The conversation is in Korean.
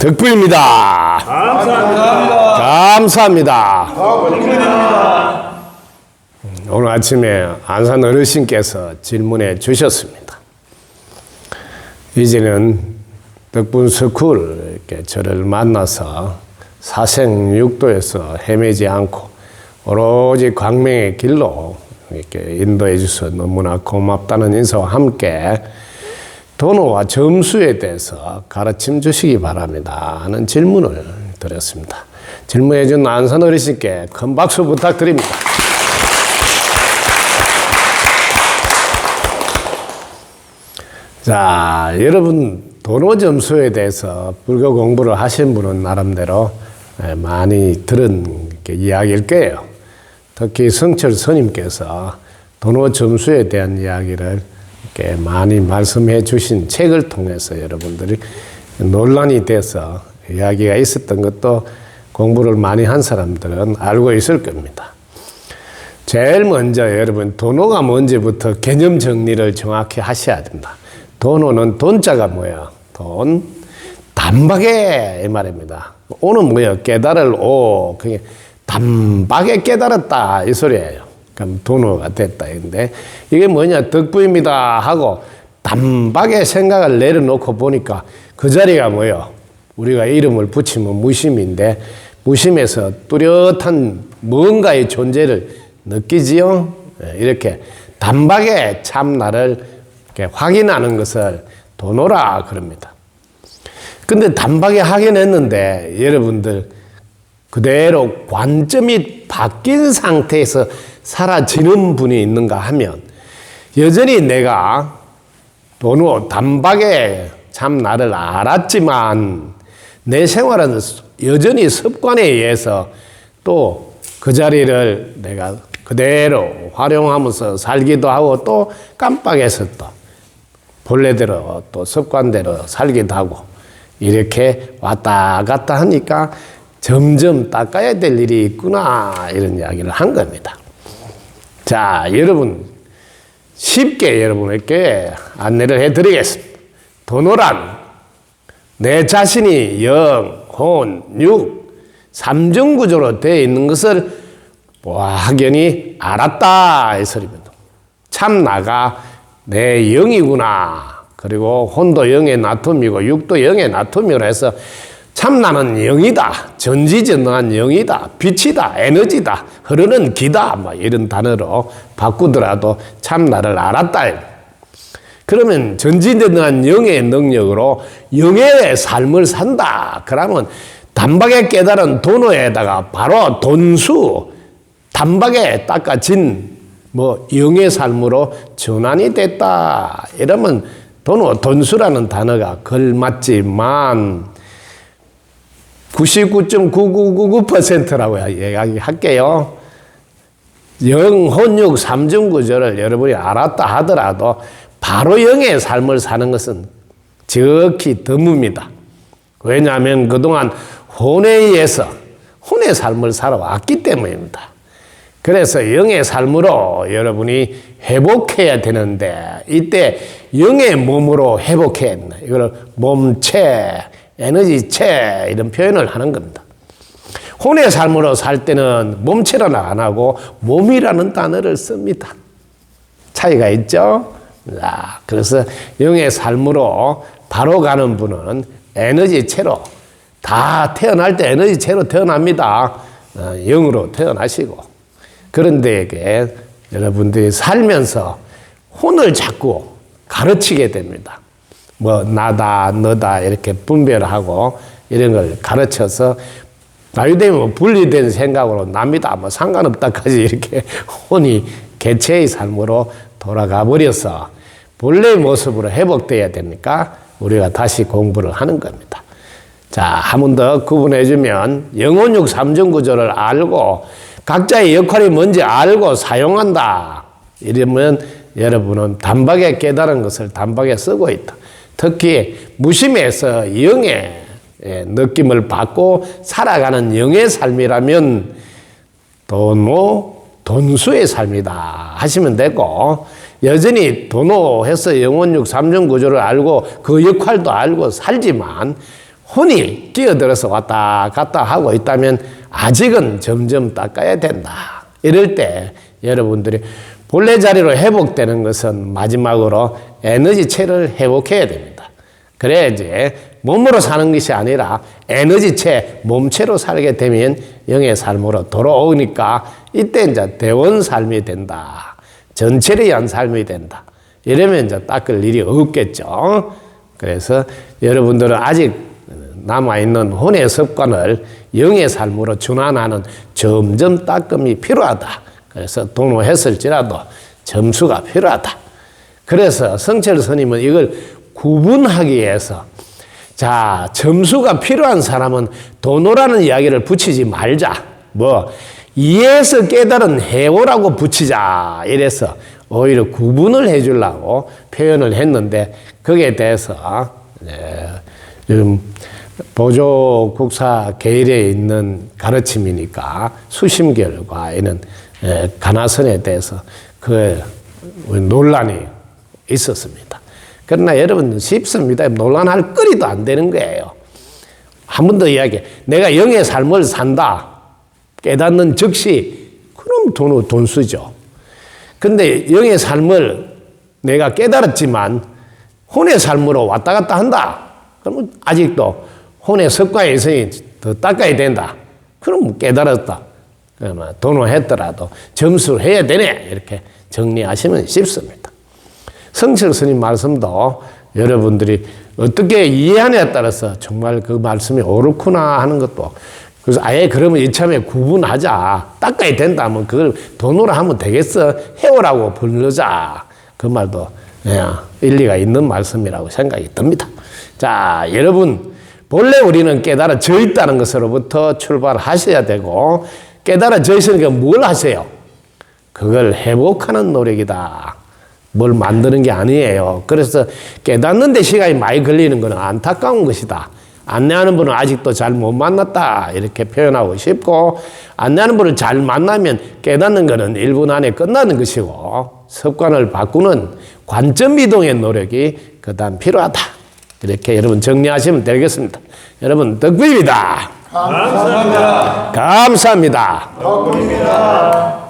덕분입니다. 감사합니다. 오늘 아침에 안산 어르신께서 질문해 주셨습니다. 이제는 덕분 스쿨 이렇게 저를 만나서 사생육도에서 헤매지 않고 오로지 광명의 길로 이렇게 인도해 주셔서 너무나 고맙다는 인사와 함께 도노와 점수에 대해서 가르침 주시기 바랍니다 하는 질문을 드렸습니다. 질문해 준 안산 어르신께 큰 박수 부탁드립니다. 자, 여러분 도노 점수에 대해서 불교 공부를 하신 분은 나름대로 많이 들은 이야기일 거예요. 특히 성철 스님께서 도노 점수에 대한 이야기를 이렇게 많이 말씀해 주신 책을 통해서 여러분들이 논란이 돼서 이야기가 있었던 것도 공부를 많이 한 사람들은 알고 있을 겁니다. 제일 먼저 여러분 도노가 뭔지부터 개념 정리를 정확히 하셔야 된다. 도노는 돈자가 뭐야? 돈, 단박에 이 말입니다. 오는 뭐야? 깨달을 오, 그게 단박에 깨달았다 이 소리예요. 그럼 도노가 됐다. 근데 이게 뭐냐? 덕부입니다 하고 단박에 생각을 내려놓고 보니까 그 자리가 뭐예요? 우리가 이름을 붙이면 무심인데 무심에서 뚜렷한 뭔가의 존재를 느끼지요? 이렇게 단박에 참나를 이렇게 확인하는 것을 도노라 그럽니다. 근데 단박에 확인했는데 여러분들 그대로 관점이 바뀐 상태에서 사라지는 분이 있는가 하면 여전히 내가 도노 단박에 참 나를 알았지만 내 생활은 여전히 습관에 의해서 또 그 자리를 내가 그대로 활용하면서 살기도 하고 또 깜빡해서 또 본래대로 또 습관대로 살기도 하고 이렇게 왔다 갔다 하니까 점점 닦아야 될 일이 있구나 이런 이야기를 한 겁니다. 자, 여러분 쉽게 여러분에게 안내를 해드리겠습니다. 도노란 내 자신이 영, 혼, 육 삼중구조로 되어 있는 것을 확연히 알았다 이 소리입니다. 참 나가 내 영이구나. 그리고 혼도 영의 나툼이고 육도 영의 나툼이라 해서 참 나는 영이다. 전지전능한 영이다. 빛이다. 에너지다. 흐르는 기다. 뭐 이런 단어로 바꾸더라도 참 나를 알았다. 그러면 전지전능한 영의 능력으로 영의 삶을 산다. 그러면 단박에 깨달은 도노에다가 바로 돈수 단박에 닦아진 뭐 영의 삶으로 전환이 됐다. 이러면 도노 돈수라는 단어가 걸맞지만 99.9999%라고 이야기할게요. 영, 혼, 육, 삼중구조를 여러분이 알았다 하더라도 바로 영의 삶을 사는 것은 지극히 드뭅니다. 왜냐하면 그동안 혼에 의해서 혼의 삶을 살아왔기 때문입니다. 그래서 영의 삶으로 여러분이 회복해야 되는데 이때 영의 몸으로 회복해야 된다. 이걸 몸체, 에너지체 이런 표현을 하는 겁니다. 혼의 삶으로 살 때는 몸체라는 안 하고 몸이라는 단어를 씁니다. 차이가 있죠? 자, 그래서 영의 삶으로 바로 가는 분은 에너지체로 다 태어날 때 에너지체로 태어납니다. 영으로 태어나시고 그런데 이게 여러분들이 살면서 혼을 자꾸 가르치게 됩니다. 뭐 나다 너다 이렇게 분별하고 이런 걸 가르쳐서 나이 되면 분리된 생각으로 납니다. 뭐 상관없다까지 이렇게 혼이 개체의 삶으로 돌아가 버려서 본래의 모습으로 회복돼야 되니까 우리가 다시 공부를 하는 겁니다. 자, 한 번 더 구분해주면 영혼육 삼중구조를 알고 각자의 역할이 뭔지 알고 사용한다. 이러면 여러분은 단박에 깨달은 것을 단박에 쓰고 있다. 특히 무심해서 영의 느낌을 받고 살아가는 영의 삶이라면 도노, 돈수의 삶이다 하시면 되고 여전히 도노해서 영혼육 삼중구조를 알고 그 역할도 알고 살지만 혼이 끼어들어서 왔다 갔다 하고 있다면 아직은 점점 닦아야 된다. 이럴 때 여러분들이 본래 자리로 회복되는 것은 마지막으로 에너지체를 회복해야 됩니다. 그래야지 몸으로 사는 것이 아니라 에너지체, 몸체로 살게 되면 영의 삶으로 돌아오니까 이때 이제 대원 삶이 된다. 전체를 위한 삶이 된다. 이러면 이제 닦을 일이 없겠죠. 그래서 여러분들은 아직 남아있는 혼의 습관을 영의 삶으로 전환하는 점점 닦음이 필요하다. 그래서 동로했을지라도 점수가 필요하다. 그래서 성철 스님은 이걸 구분하기 위해서 자, 점수가 필요한 사람은 도노라는 이야기를 붙이지 말자. 이해해서 깨달은 해오라고 붙이자. 이래서 오히려 구분을 해주려고 표현을 했는데 거기에 대해서 지금 보조 국사 계율에 있는 가르침이니까 수심결과 이런 가나선에 대해서 그 논란이 있었습니다. 그러나 여러분 쉽습니다. 논란할 거리도 안 되는 거예요. 한 번 더 이야기해. 내가 영의 삶을 산다. 깨닫는 즉시 그럼 돈 쓰죠. 근데 영의 삶을 내가 깨달았지만 혼의 삶으로 왔다 갔다 한다. 그러면 아직도 혼의 습관에 있으니 더 닦아야 된다. 그럼 깨달았다. 그러면 도노했더라도 점수를 해야 되네. 이렇게 정리하시면 쉽습니다. 성철 스님 말씀도 여러분들이 어떻게 이해하냐에 따라서 정말 그 말씀이 옳구나 하는 것도 그래서 아예 그러면 이참에 구분하자. 닦아야 된다면 그걸 도노라 하면 되겠어. 해오라고 부르자. 그 말도 일리가 있는 말씀이라고 생각이 듭니다. 자, 여러분 본래 우리는 깨달아져 있다는 것으로부터 출발하셔야 되고 깨달아져 있으니까 뭘 하세요? 그걸 회복하는 노력이다. 뭘 만드는 게 아니에요. 그래서 깨닫는 데 시간이 많이 걸리는 것은 안타까운 것이다. 안내하는 분은 아직도 잘 못 만났다. 이렇게 표현하고 싶고 안내하는 분을 잘 만나면 깨닫는 것은 1분 안에 끝나는 것이고 습관을 바꾸는 관점 이동의 노력이 그다음 필요하다. 이렇게 여러분 정리하시면 되겠습니다. 여러분 덕분입니다. 감사합니다. 감사합니다. 덕분입니다.